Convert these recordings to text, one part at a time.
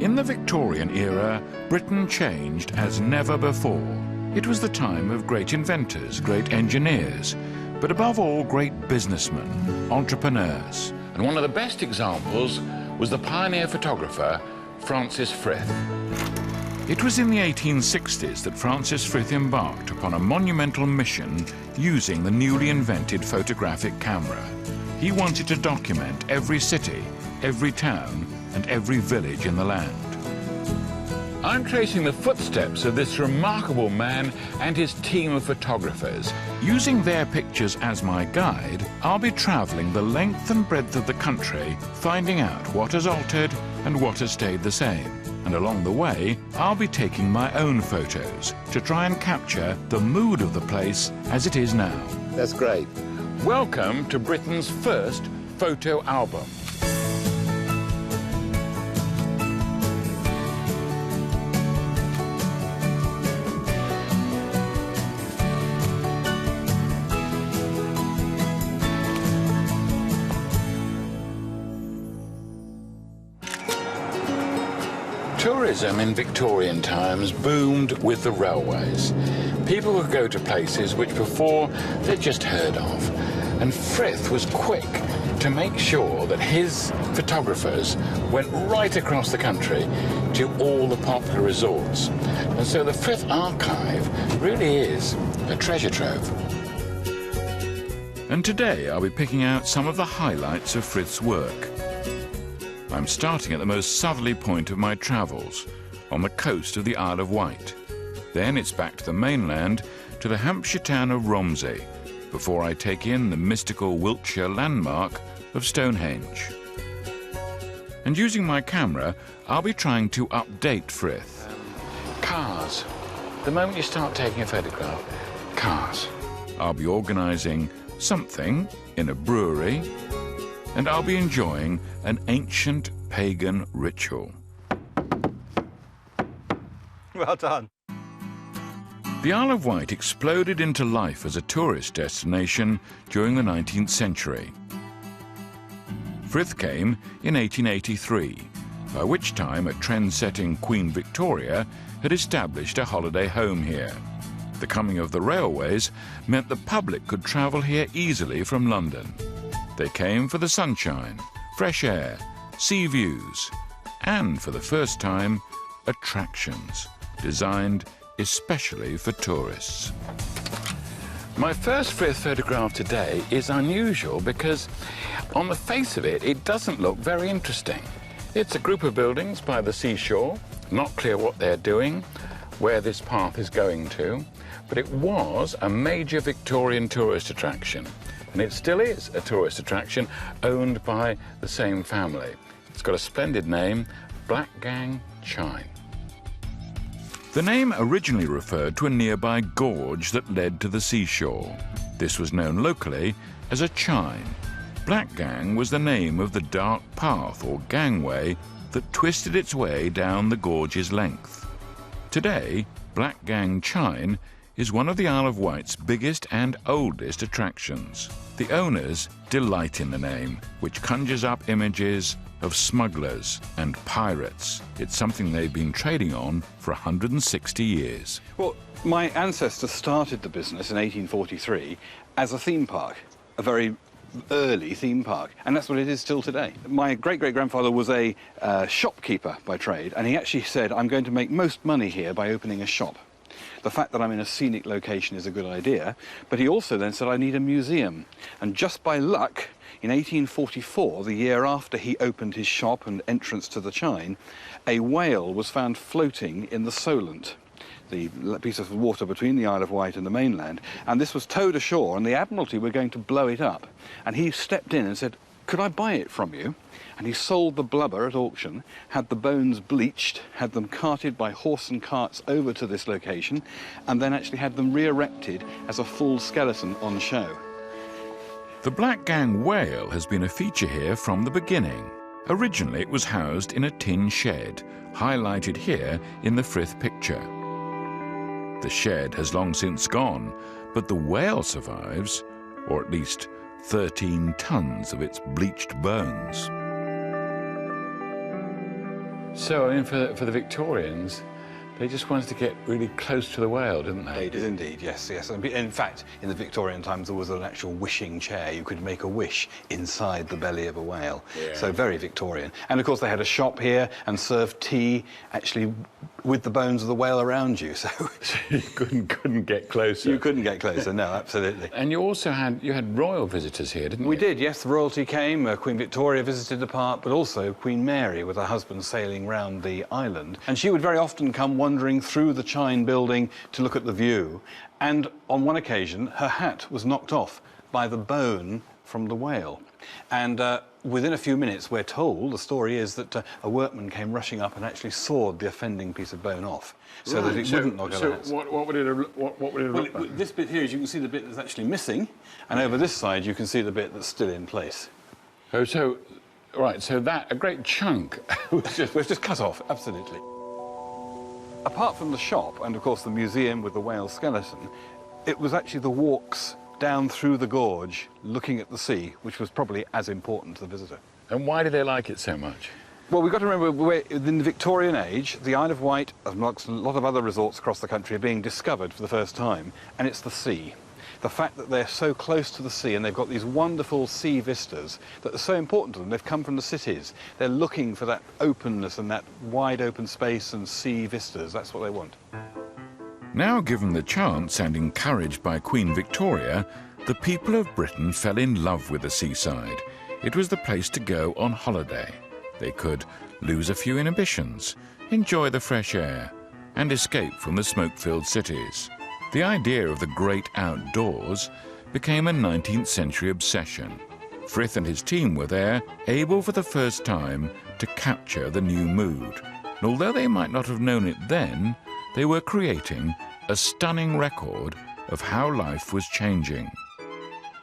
In the Victorian era, Britain changed as never before. It was the time of great inventors, great engineers, but above all, great businessmen, entrepreneurs. And one of the best examples was the pioneer photographer, Francis Frith. It was in the 1860s that Francis Frith embarked upon a monumental mission using the newly invented photographic camera. He wanted to document every city, every town, and every village in the land. I'm tracing the footsteps of this remarkable man and his team of photographers. Using their pictures as my guide, I'll be traveling the length and breadth of the country, finding out what has altered and what has stayed the same. And along the way, I'll be taking my own photos to try and capture the mood of the place as it is now. That's great. Welcome to Britain's first photo album. Tourism in Victorian times boomed with the railways. People would go to places which before they'd just heard of. And Frith was quick to make sure that his photographers went right across the country to all the popular resorts. And so the Frith archive really is a treasure trove. And today I'll be picking out some of the highlights of Frith's work. I'm starting at the most southerly point of my travels, on the coast of the Isle of Wight. Then it's back to the mainland, to the Hampshire town of Romsey, before I take in the mystical Wiltshire landmark of Stonehenge. And using my camera, I'll be trying to update Frith. Cars. The moment you start taking a photograph, cars. I'll be organising something in a brewery, and I'll be enjoying an ancient pagan ritual. Well done. The Isle of Wight exploded into life as a tourist destination during the 19th century. Frith came in 1883, by which time a trend-setting Queen Victoria had established a holiday home here. The coming of the railways meant the public could travel here easily from London. They came for the sunshine, fresh air, sea views, and for the first time, attractions designed especially for tourists. My first Frith photograph today is unusual because on the face of it, it doesn't look very interesting. It's a group of buildings by the seashore, not clear what they're doing, where this path is going to, but it was a major Victorian tourist attraction. And it still is a tourist attraction owned by the same family. It's got a splendid name, Black Gang Chine. The name originally referred to a nearby gorge that led to the seashore. This was known locally as a chine. Black Gang was the name of the dark path or gangway that twisted its way down the gorge's length. Today, Black Gang Chine is one of the Isle of Wight's biggest and oldest attractions. The owners delight in the name, which conjures up images of smugglers and pirates. It's something they've been trading on for 160 years. Well, my ancestors started the business in 1843 as a theme park, a very early theme park, and that's what it is still today. My great-great-grandfather was a shopkeeper by trade, and he actually said, I'm going to make most money here by opening a shop. The fact that I'm in a scenic location is a good idea, but he also then said I need a museum. And just by luck, in 1844, the year after he opened his shop and entrance to the chine, a whale was found floating in the Solent, the piece of water between the Isle of Wight and the mainland, and this was towed ashore, and the Admiralty were going to blow it up. And he stepped in and said, could I buy it from you? And he sold the blubber at auction, had the bones bleached, had them carted by horse and carts over to this location, and then actually had them re-erected as a full skeleton on show. The Black Gang whale has been a feature here from the beginning. Originally, it was housed in a tin shed, highlighted here in the Frith picture. The shed has long since gone, but the whale survives, or at least 13 tons of its bleached bones. So, I mean, for the Victorians, they just wanted to get really close to the whale, didn't they? They did indeed, yes, yes. And in fact, in the Victorian times, there was an actual wishing chair. You could make a wish inside the belly of a whale. Yeah. So very Victorian. And of course, they had a shop here and served tea, actually, with the bones of the whale around you. So You couldn't get closer. you couldn't get closer, no, absolutely. And you also had royal visitors here, didn't you? We did, yes. The royalty came. Queen Victoria visited the park, but also Queen Mary with her husband sailing round the island. And she would very often come wandering through the Chine building to look at the view. And on one occasion, her hat was knocked off by the bone from the whale. And within a few minutes, we're told, the story is that a workman came rushing up and actually sawed the offending piece of bone off, so that it wouldn't knock her hat. So what would it look like? This bit here, as you can see the bit that's actually missing, and over this side you can see the bit that's still in place. Oh, so, right, so a great chunk was just cut off, absolutely. Apart from the shop, and of course the museum with the whale skeleton, it was actually the walks down through the gorge, looking at the sea, which was probably as important to the visitor. And why did they like it so much? Well, we've got to remember, in the Victorian age, the Isle of Wight, amongst a lot of other resorts across the country, are being discovered for the first time, and it's the sea. The fact that they're so close to the sea and they've got these wonderful sea vistas that are so important to them. They've come from the cities. They're looking for that openness and that wide open space and sea vistas. That's what they want. Now given the chance and encouraged by Queen Victoria, the people of Britain fell in love with the seaside. It was the place to go on holiday. They could lose a few inhibitions, enjoy the fresh air, and escape from the smoke-filled cities. The idea of the great outdoors became a 19th century obsession. Frith and his team were there, able for the first time to capture the new mood. And although they might not have known it then, they were creating a stunning record of how life was changing.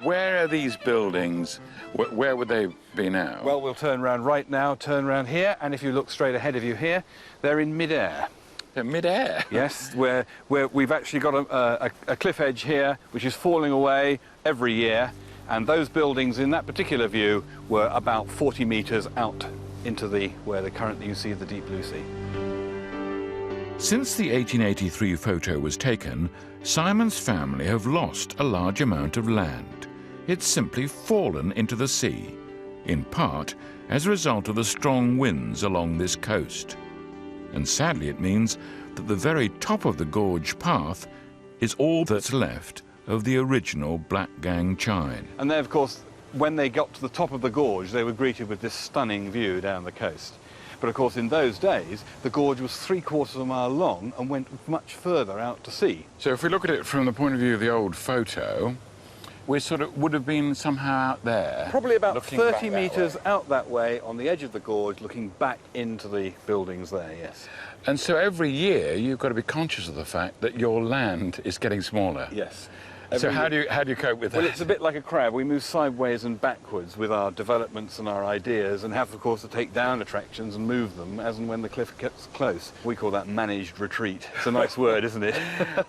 Where are these buildings? Where would they be now? Well, we'll turn round right now, turn round here, and if you look straight ahead of you here, they're in mid-air. They're mid-air? Yes, where we've actually got a cliff edge here, which is falling away every year, and those buildings in that particular view were about 40 metres out into where currently you see the deep blue sea. Since the 1883 photo was taken, Simon's family have lost a large amount of land. It's simply fallen into the sea, in part as a result of the strong winds along this coast. And sadly it means that the very top of the gorge path is all that's left of the original Black Gang Chine. And then, of course, when they got to the top of the gorge, they were greeted with this stunning view down the coast. But of course, in those days, the gorge was 3/4 of a mile long and went much further out to sea. So if we look at it from the point of view of the old photo, we sort of would have been somehow out there. Probably about 30 metres metres out that way on the edge of the gorge, looking back into the buildings there, yes. And so every year you've got to be conscious of the fact that your land is getting smaller. Yes. So how do you cope with that? Well, it's a bit like a crab. We move sideways and backwards with our developments and our ideas, and have, of course, to take down attractions and move them as and when the cliff gets close. We call that managed retreat. It's a nice word, isn't it?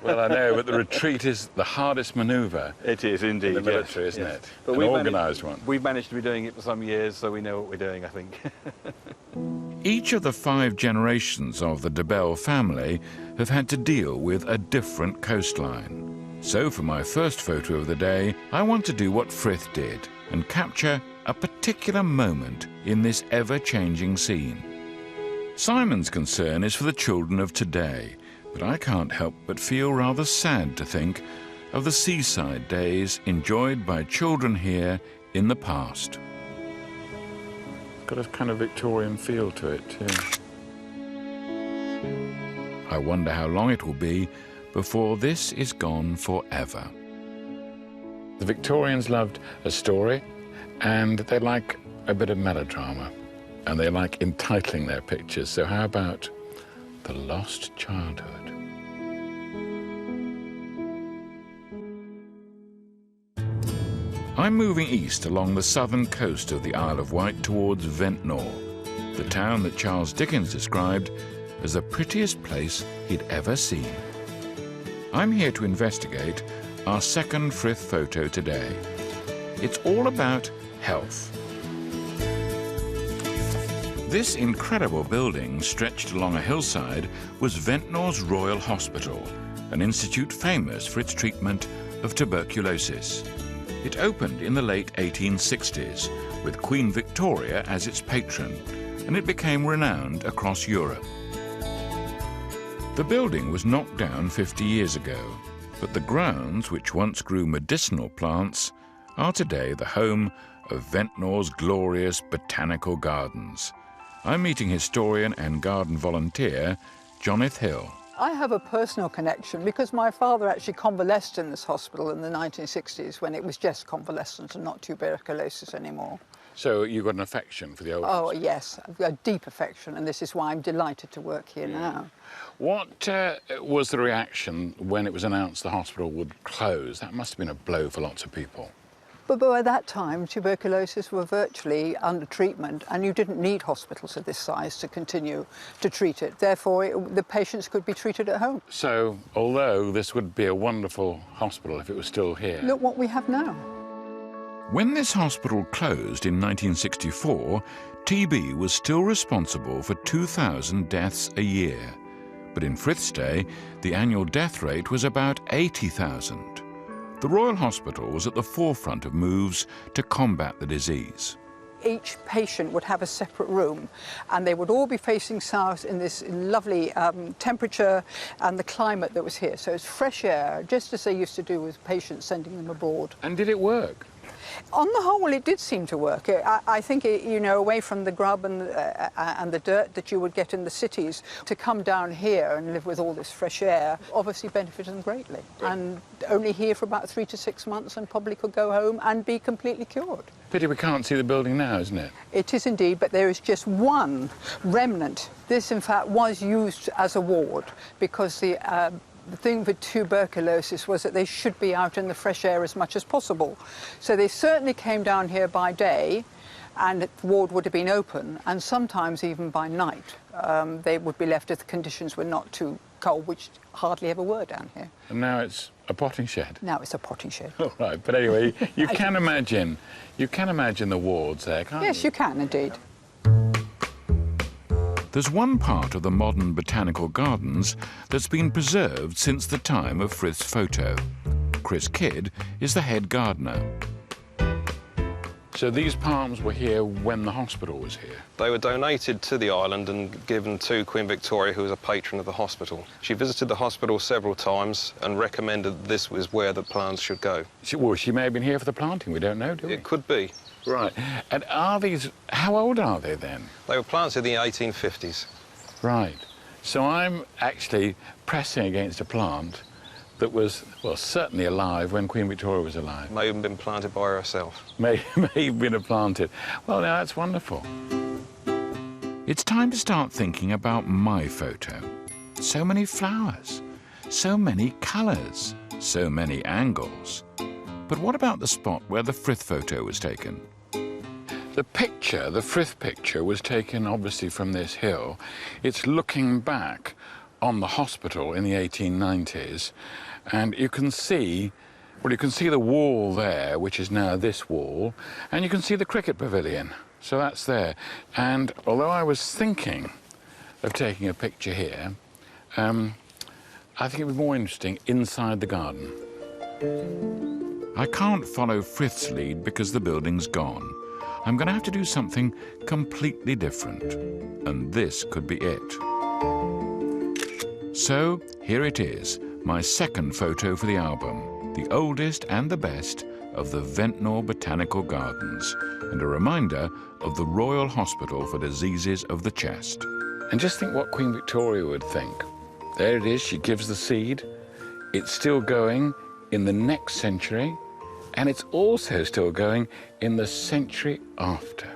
Well, I know, but the retreat is the hardest manoeuvre. It is indeed. In the military, yes, isn't yes. it? But an organised one. We've managed to be doing it for some years, so we know what we're doing, I think. Each of the 5 generations of the de Bell family have had to deal with a different coastline. So for my first photo of the day, I want to do what Frith did and capture a particular moment in this ever-changing scene. Simon's concern is for the children of today, but I can't help but feel rather sad to think of the seaside days enjoyed by children here in the past. Got a kind of Victorian feel to it too. I wonder how long it will be before this is gone forever. The Victorians loved a story, and they like a bit of melodrama, and they like entitling their pictures. So how about The Lost Childhood? I'm moving east along the southern coast of the Isle of Wight towards Ventnor, the town that Charles Dickens described as the prettiest place he'd ever seen. I'm here to investigate our second Frith photo today. It's all about health. This incredible building, stretched along a hillside, was Ventnor's Royal Hospital, an institute famous for its treatment of tuberculosis. It opened in the late 1860s, with Queen Victoria as its patron, and it became renowned across Europe. The building was knocked down 50 years ago, but the grounds, which once grew medicinal plants, are today the home of Ventnor's glorious botanical gardens. I'm meeting historian and garden volunteer, Jonith Hill. I have a personal connection because my father actually convalesced in this hospital in the 1960s when it was just convalescence and not tuberculosis anymore. So you got an affection for the old Oh, hospital? yes, a deep affection, and this is why I'm delighted to work here now. What was the reaction when it was announced the hospital would close? That must have been a blow for lots of people. But by that time, tuberculosis were virtually under treatment, and you didn't need hospitals of this size to continue to treat it. Therefore, the patients could be treated at home. So, although this would be a wonderful hospital if it was still here... Look what we have now. When this hospital closed in 1964, TB was still responsible for 2,000 deaths a year. But in Frith's day, the annual death rate was about 80,000. The Royal Hospital was at the forefront of moves to combat the disease. Each patient would have a separate room, and they would all be facing south in this lovely temperature and the climate that was here. So it's fresh air, just as they used to do with patients sending them abroad. And did it work? On the whole, it did seem to work. I think, you know, away from the grub and the dirt that you would get in the cities, to come down here and live with all this fresh air obviously benefited them greatly. And only here for about 3 to 6 months and probably could go home and be completely cured. Pity we can't see the building now, isn't it? It is indeed, but there is just one remnant. This, in fact, was used as a ward because the thing with tuberculosis was that they should be out in the fresh air as much as possible. So they certainly came down here by day, and the ward would have been open, and sometimes even by night. They would be left if the conditions were not too cold, which hardly ever were down here. And now it's a potting shed. Now it's a potting shed. All right, but anyway, you can imagine the wards there, can't you? Yes, you can indeed. There's one part of the modern botanical gardens that's been preserved since the time of Frith's photo. Chris Kidd is the head gardener. So these palms were here when the hospital was here? They were donated to the island and given to Queen Victoria, who was a patron of the hospital. She visited the hospital several times and recommended this was where the plants should go. Well, she may have been here for the planting, we don't know, do we? It could be. Right. And are these, how old are they then? They were planted in the 1850s. Right. So I'm actually pressing against a plant that was, well, certainly alive when Queen Victoria was alive. May have been planted by herself. May have been planted. Well, now that's wonderful. It's time to start thinking about my photo. So many flowers, so many colours, so many angles. But what about the spot where the Frith photo was taken? The picture, the Frith picture, was taken obviously from this hill. It's looking back on the hospital in the 1890s, and you can see, well, you can see the wall there, which is now this wall, and you can see the cricket pavilion. So that's there. And although I was thinking of taking a picture here, I think it would be more interesting inside the garden. I can't follow Frith's lead because the building's gone. I'm going to have to do something completely different, and this could be it. So here it is, my second photo for the album, the oldest and the best of the Ventnor Botanical Gardens, and a reminder of the Royal Hospital for Diseases of the Chest. And just think what Queen Victoria would think. There it is, she gives the seed. It's still going in the next century, and it's also still going in the century after.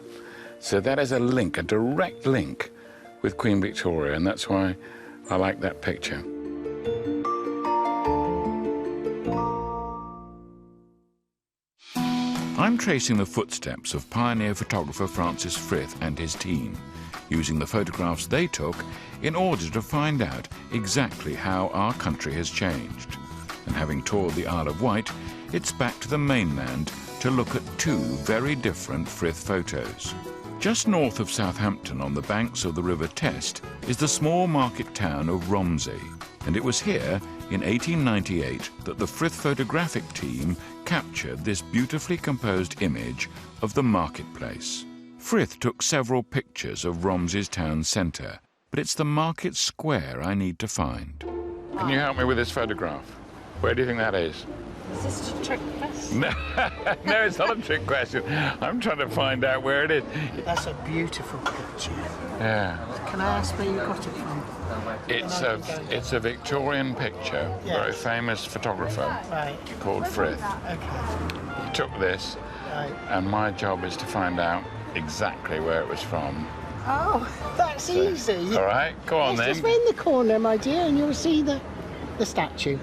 So that is a link, a direct link with Queen Victoria, and that's why I like that picture. I'm tracing the footsteps of pioneer photographer Francis Frith and his team, using the photographs they took in order to find out exactly how our country has changed. And having toured the Isle of Wight, it's back to the mainland to look at two very different Frith photos. Just north of Southampton, on the banks of the River Test, is the small market town of Romsey. And it was here, in 1898, that the Frith photographic team captured this beautifully composed image of the marketplace. Frith took several pictures of Romsey's town centre, but it's the market square I need to find. Can you help me with this photograph? Where do you think that is? Is this a trick question? No, no, it's not a trick question. I'm trying to find out where it is. That's a beautiful picture. Yeah. Can I ask where you got it from? It's a Victorian picture, Yes. very famous photographer Right. called Frith. Okay. He took this, Right. and my job is to find out exactly where it was from. Oh, that's easy. All right, go on Yes, then. just round the corner, my dear, and you'll see the statue.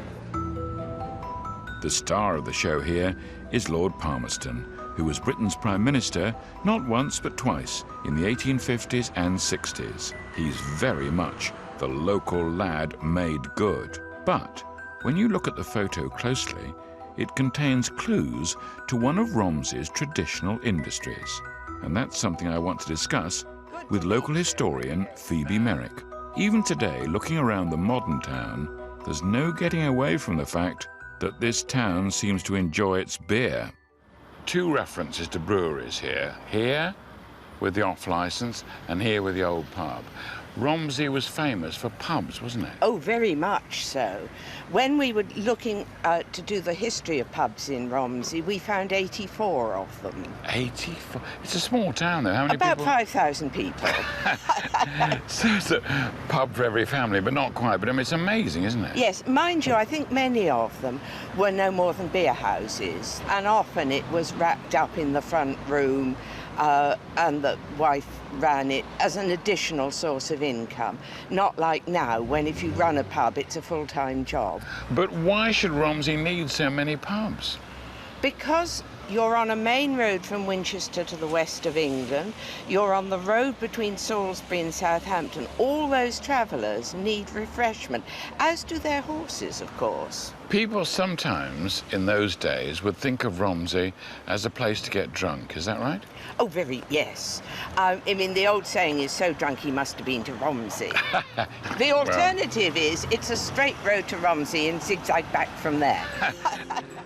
The star of the show here is Lord Palmerston, who was Britain's Prime Minister not once but twice in the 1850s and 60s. He's very much the local lad made good. But when you look at the photo closely, it contains clues to one of Romsey's traditional industries. And that's something I want to discuss with local historian Phoebe Merrick. Even today, looking around the modern town, there's no getting away from the fact that this town seems to enjoy its beer. Two references to breweries here. Here, with the off-licence, and here with the old pub. Romsey was famous for pubs, wasn't it? Oh, very much so. When we were looking to do the history of pubs in Romsey, we found 84 of them. 84? It's a small town, though. How many About people? 5,000 people. So it's a pub for every family, but not quite. But I mean, it's amazing, isn't it? Yes, mind you, I think many of them were no more than beer houses, and often it was wrapped up in the front room, and the wife ran it as an additional source of income. Not like now, when if you run a pub, it's a full-time job. But why should Romsey need so many pubs? Because you're on a main road from Winchester to the west of England, you're on the road between Salisbury and Southampton. All those travellers need refreshment, as do their horses, of course. People sometimes, in those days, would think of Romsey as a place to get drunk. Is that right? Oh, yes. I mean, the old saying is, so drunk he must have been to Romsey. The alternative is, it's a straight road to Romsey and zigzag back from there.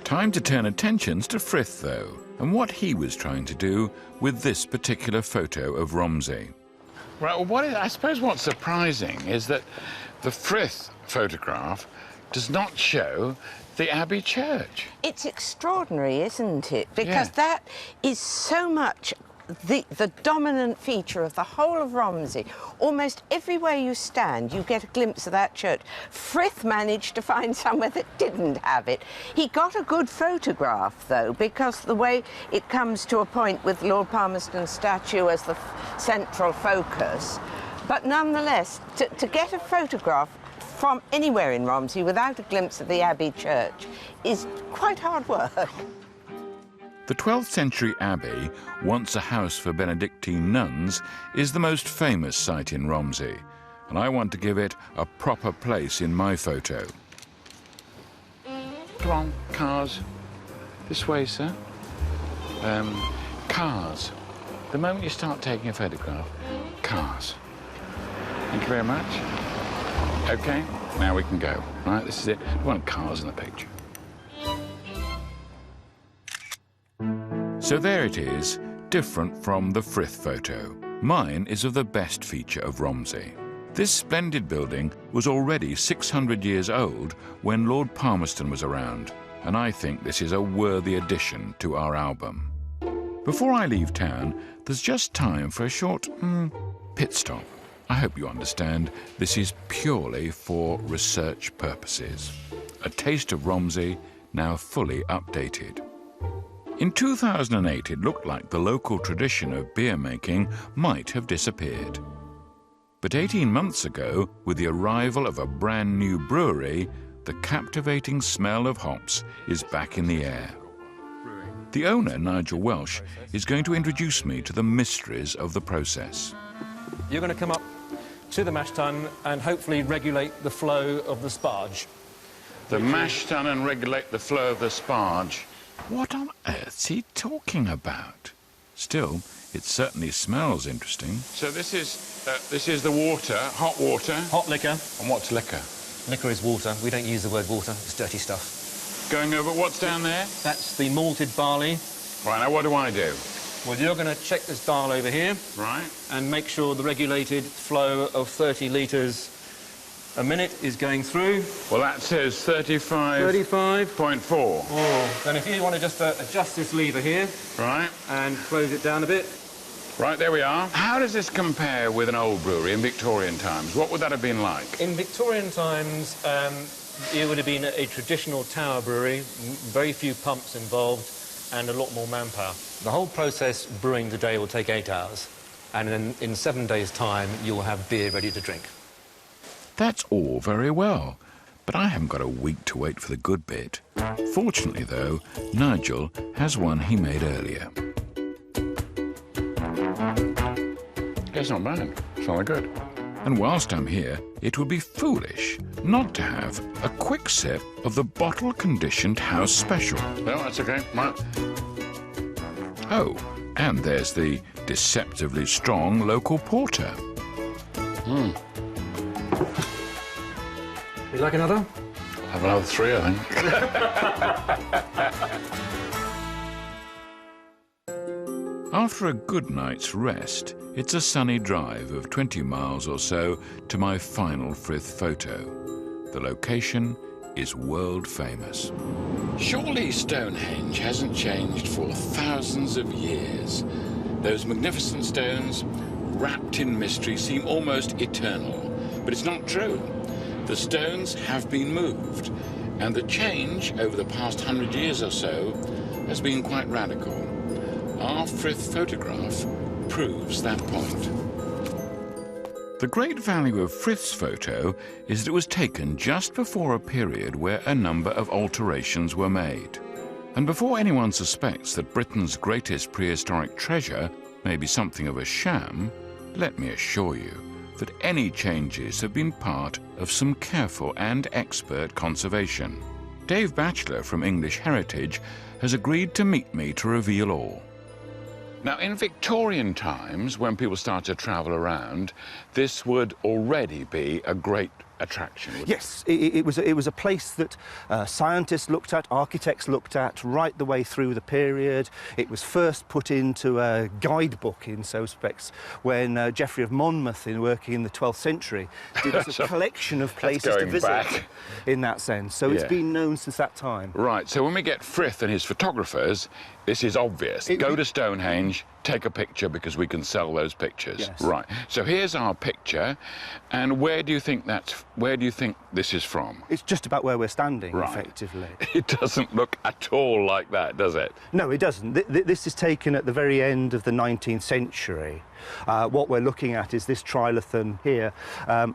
Time to turn attentions to Frith, though, and what he was trying to do with this particular photo of Romsey. Right, well, I suppose what's surprising is that the Frith photograph does not show the Abbey Church. It's extraordinary, isn't it? Because that is so much the dominant feature of the whole of Romsey. Almost everywhere you stand, you get a glimpse of that church. Frith managed to find somewhere that didn't have it. He got a good photograph, though, because the way it comes to a point with Lord Palmerston's statue as the central focus. But nonetheless, to get a photograph from anywhere in Romsey without a glimpse of the Abbey Church is quite hard work. The 12th century Abbey, once a house for Benedictine nuns, is the most famous site in Romsey, and I want to give it a proper place in my photo. Come on, cars. This way, sir. Cars. The moment you start taking a photograph, cars. Thank you very much. OK, now we can go. Right, this is it. We want cars in the picture. So there it is, different from the Frith photo. Mine is of the best feature of Romsey. This splendid building was already 600 years old when Lord Palmerston was around, and I think this is a worthy addition to our album. Before I leave town, there's just time for a short pit stop. I hope you understand this is purely for research purposes. A taste of Romsey, now fully updated. In 2008, it looked like the local tradition of beer making might have disappeared. But 18 months ago, with the arrival of a brand new brewery, the captivating smell of hops is back in the air. The owner, Nigel Welsh, is going to introduce me to the mysteries of the process. You're going to come up to the mash tun and hopefully regulate the flow of the sparge. The mash tun and regulate the flow of the sparge. What on earth's he talking about? Still, It certainly smells interesting. So this is the water, hot water. Hot liquor. And what's liquor? Liquor is water. We don't use the word water. It's dirty stuff. Going over what's down there? That's the malted barley. Right, now what do I do? Well, you're going to check this dial over here. Right. And make sure the regulated flow of 30 litres a minute is going through. Well, that says 35... 35.4. 0.4. Oh. Then if you want to just adjust this lever here. Right. And close it down a bit. Right, there we are. How does this compare with an old brewery in Victorian times? What would that have been like? In Victorian times, it would have been a traditional tower brewery, very few pumps involved, and a lot more manpower. The whole process brewing today will take 8 hours, and then in 7 days' time, you'll have beer ready to drink. That's all very well, but I haven't got a week to wait for the good bit. Fortunately, though, Nigel has one he made earlier. It's not bad. It's not good. And whilst I'm here, it would be foolish not to have a quick sip of the bottle-conditioned house special. No, that's okay. Oh, and there's the deceptively strong local porter. Would you like another? I'll have another 3, I think. After a good night's rest, it's a sunny drive of 20 miles or so to my final Frith photo. The location is world famous. Surely Stonehenge hasn't changed for thousands of years. Those magnificent stones, wrapped in mystery, seem almost eternal. But it's not true. The stones have been moved, and the change over the past 100 years or so has been quite radical. Our Frith photograph proves that point. The great value of Frith's photo is that it was taken just before a period where a number of alterations were made. And before anyone suspects that Britain's greatest prehistoric treasure may be something of a sham, let me assure you that any changes have been part of some careful and expert conservation. Dave Batchelor from English Heritage has agreed to meet me to reveal all. Now, in Victorian times, when people started to travel around, this would already be a great attraction. Yes, it was a place that scientists looked at, architects looked at, right the way through the period. It was first put into a guidebook in some respects when Geoffrey of Monmouth, working in the 12th century, did a collection of places to visit in that sense. So it's been known since that time. Right, so when we get Frith and his photographers, this is obvious. Go to Stonehenge, take a picture because we can sell those pictures. Yes. Right. So here's our picture, and where do you think this is from? It's just about where we're standing, right. Effectively. It doesn't look at all like that, does it? No, it doesn't. This is taken at the very end of the 19th century. What we're looking at is this trilithon here.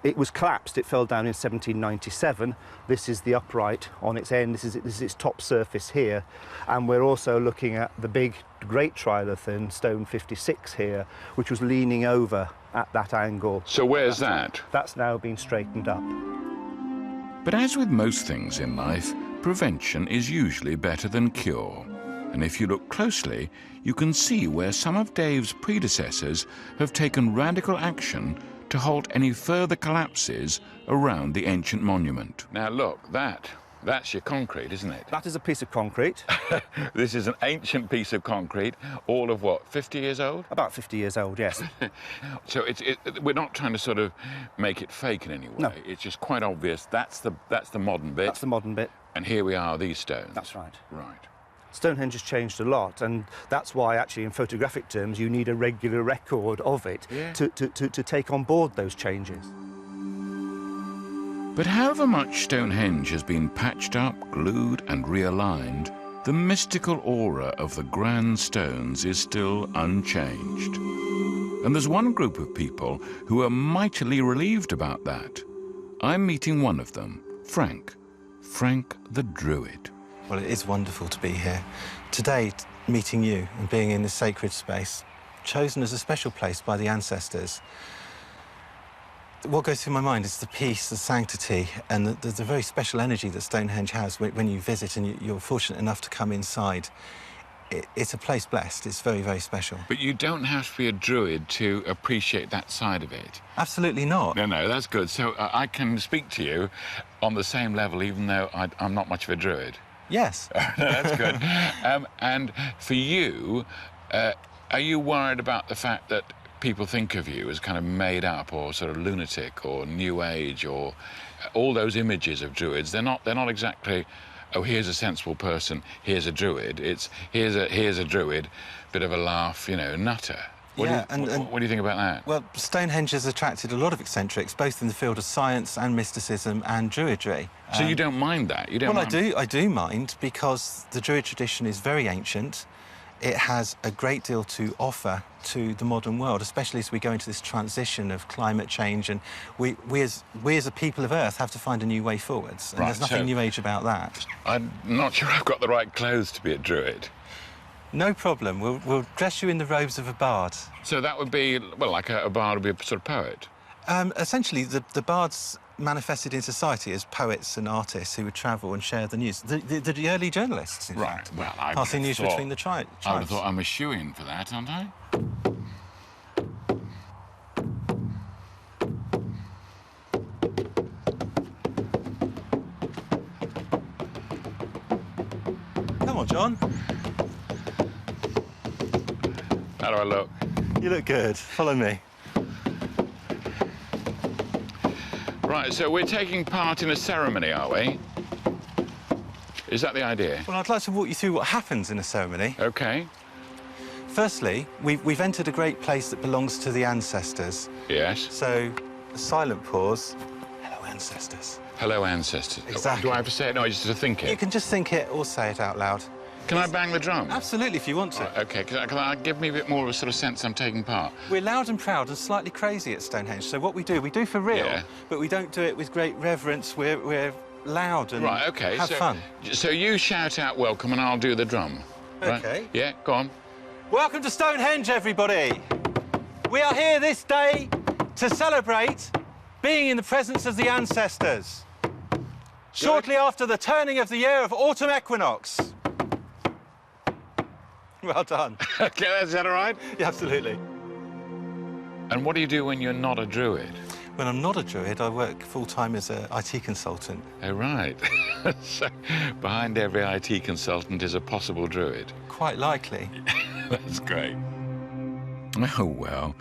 It was collapsed. It fell down in 1797. This is the upright on its end. This is its top surface here. And we're also looking at the big, great trilithon, stone 56 here, which was leaning over at that angle. So where's that? That's now been straightened up. But as with most things in life, prevention is usually better than cure. And if you look closely, you can see where some of Dave's predecessors have taken radical action to halt any further collapses around the ancient monument. Now look, that's your concrete, isn't it? That is a piece of concrete. This is an ancient piece of concrete, all of what, 50 years old? About 50 years old, yes. So we're not trying to sort of make it fake in any way. No. It's just quite obvious that's the modern bit. That's the modern bit. And here we are, these stones. That's right. Right. Stonehenge has changed a lot, and that's why, actually, in photographic terms, you need a regular record of it to take on board those changes. But however much Stonehenge has been patched up, glued and realigned, the mystical aura of the grand stones is still unchanged. And there's one group of people who are mightily relieved about that. I'm meeting one of them, Frank the Druid. Well, it is wonderful to be here. Today, meeting you and being in this sacred space, chosen as a special place by the ancestors. What goes through my mind is the peace, the sanctity, and the very special energy that Stonehenge has when you visit and you're fortunate enough to come inside. it's a place blessed. It's very, very special. But you don't have to be a druid to appreciate that side of it. Absolutely not. No, that's good. So I can speak to you on the same level, even though I'm not much of a druid. Yes. No, that's good. And for you, are you worried about the fact that people think of you as kind of made up or sort of lunatic or new age or all those images of druids? They're not exactly, oh, here's a sensible person, here's a druid. It's here's a druid, bit of a laugh, you know, nutter. What do you think about that? Well, Stonehenge has attracted a lot of eccentrics, both in the field of science and mysticism and druidry. So you don't mind that? You don't well, mind... I do mind, because the druid tradition is very ancient. It has a great deal to offer to the modern world, especially as we go into this transition of climate change, and we as a people of Earth have to find a new way forwards. And there's nothing new age about that. I'm not sure I've got the right clothes to be a druid. No problem. We'll dress you in the robes of a bard. So that would be, well, like a bard would be a sort of poet? Essentially, the bards manifested in society as poets and artists who would travel and share the news. The early journalists, in fact, well, I passing news between the tribes. I would have thought I'm a shoo-in for that, aren't I? Come on, John. How do I look? You look good. Follow me. Right, so we're taking part in a ceremony, are we? Is that the idea? Well, I'd like to walk you through what happens in a ceremony. OK. Firstly, we've entered a great place that belongs to the ancestors. Yes. So, a silent pause. Hello, ancestors. Hello, ancestors. Exactly. Do I have to say it? No, I just have to think it. You can just think it or say it out loud. Can I bang the drum? Absolutely, if you want to. Right, OK, can I give me a bit more of a sort of sense I'm taking part? We're loud and proud and slightly crazy at Stonehenge, so what we do for real, but we don't do it with great reverence. We're loud and right, OK, have fun. So you shout out welcome and I'll do the drum. OK. Right? Yeah, go on. Welcome to Stonehenge, everybody. We are here this day to celebrate being in the presence of the ancestors. Shortly after the turning of the year of autumn equinox. Well done. OK, is that all right? Yeah, absolutely. And what do you do when you're not a druid? When I'm not a druid, I work full-time as an IT consultant. Oh, right. So behind every IT consultant is a possible druid? Quite likely. That's great. Oh, well,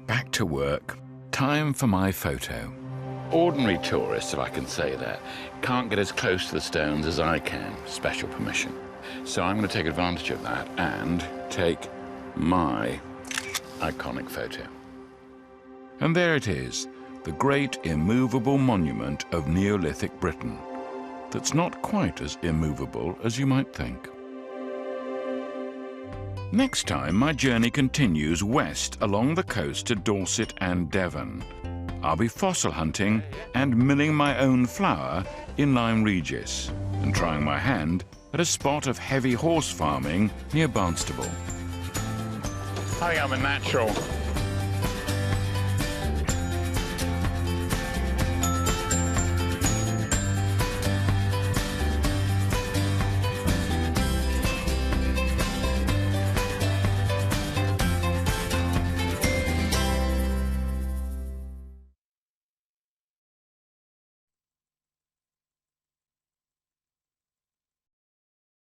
back to work. Time for my photo. Ordinary tourists, if I can say that, can't get as close to the stones as I can. Special permission. So I'm going to take advantage of that and take my iconic photo. And there it is, the great immovable monument of Neolithic Britain. That's not quite as immovable as you might think. Next time, my journey continues west along the coast to Dorset and Devon. I'll be fossil hunting and milling my own flour in Lyme Regis and trying my hand at a spot of heavy horse farming near Barnstable. I think I'm a natural.